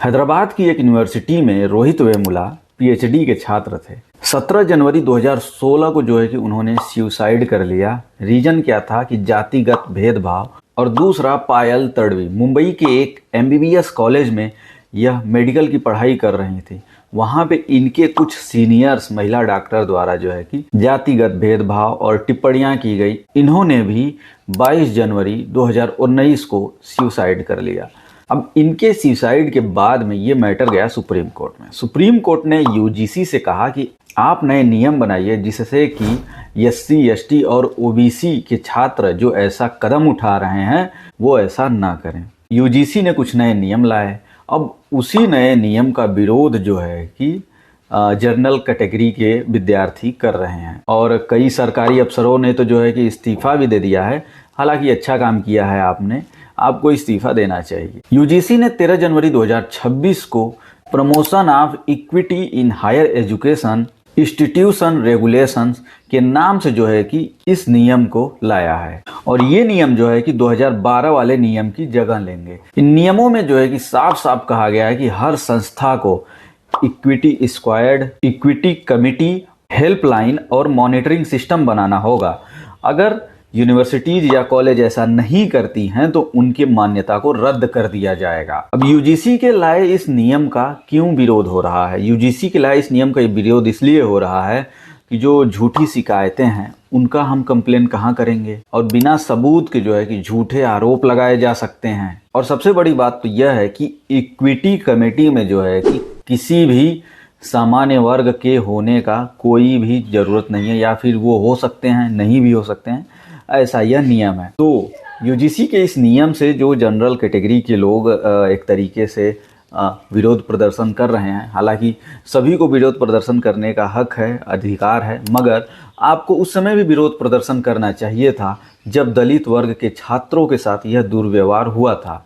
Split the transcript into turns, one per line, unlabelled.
हैदराबाद की एक यूनिवर्सिटी में रोहित वेमुला पीएचडी के छात्र थे। 17 जनवरी 2016 को जो है कि उन्होंने सुसाइड कर लिया। रीजन क्या था कि जातिगत भेदभाव। और दूसरा, पायल तड़वी मुंबई के एक एमबीबीएस कॉलेज में यह मेडिकल की पढ़ाई कर रही थी। वहाँ पे इनके कुछ सीनियर्स महिला डॉक्टर द्वारा जो है कि जातिगत भेदभाव और टिप्पणियां की गई। इन्होंने भी 22 जनवरी 2019 को सुसाइड कर लिया। अब इनके सुसाइड के बाद में ये मैटर गया सुप्रीम कोर्ट में। सुप्रीम कोर्ट ने यूजीसी से कहा कि आप नए नियम बनाइए जिससे कि एससी, एसटी और ओबीसी के छात्र जो ऐसा कदम उठा रहे हैं वो ऐसा ना करें। यूजीसी ने कुछ नए नियम लाए। अब उसी नए नियम का विरोध जो है कि जनरल कैटेगरी के विद्यार्थी कर रहे हैं और कई सरकारी अफसरों ने तो जो है कि इस्तीफा भी दे दिया है। हालांकि अच्छा काम किया है आपने, आपको इस्तीफा देना चाहिए। यूजीसी ने 13 जनवरी 2026 को promotion of equity in higher education institution regulations के नाम से जो है कि इस नियम को लाया है। और ये नियम जो है कि 2012 वाले नियम की जगह लेंगे। इन नियमों में जो है कि साफ साफ कहा गया है कि हर संस्था को equity squared, equity committee, helpline और मॉनिटरिंग सिस्टम बनाना होगा। अगर यूनिवर्सिटीज या कॉलेज ऐसा नहीं करती हैं तो उनकी मान्यता को रद्द कर दिया जाएगा। अब यूजीसी के लाए इस नियम का क्यों विरोध हो रहा है? यूजीसी के लाए इस नियम का विरोध इसलिए हो रहा है कि जो झूठी शिकायतें हैं उनका हम कंप्लेन कहाँ करेंगे और बिना सबूत के जो है कि झूठे आरोप लगाए जा सकते हैं। और सबसे बड़ी बात तो यह है कि इक्विटी कमेटी में जो है कि किसी भी सामान्य वर्ग के होने का कोई भी जरूरत नहीं है, या फिर वो हो सकते हैं, नहीं भी हो सकते हैं, ऐसा यह नियम है। तो यूजीसी के इस नियम से जो जनरल कैटेगरी के लोग एक तरीके से विरोध प्रदर्शन कर रहे हैं। हालांकि सभी को विरोध प्रदर्शन करने का हक है, अधिकार है, मगर आपको उस समय भी विरोध प्रदर्शन करना चाहिए था जब दलित वर्ग के छात्रों के साथ यह दुर्व्यवहार हुआ था।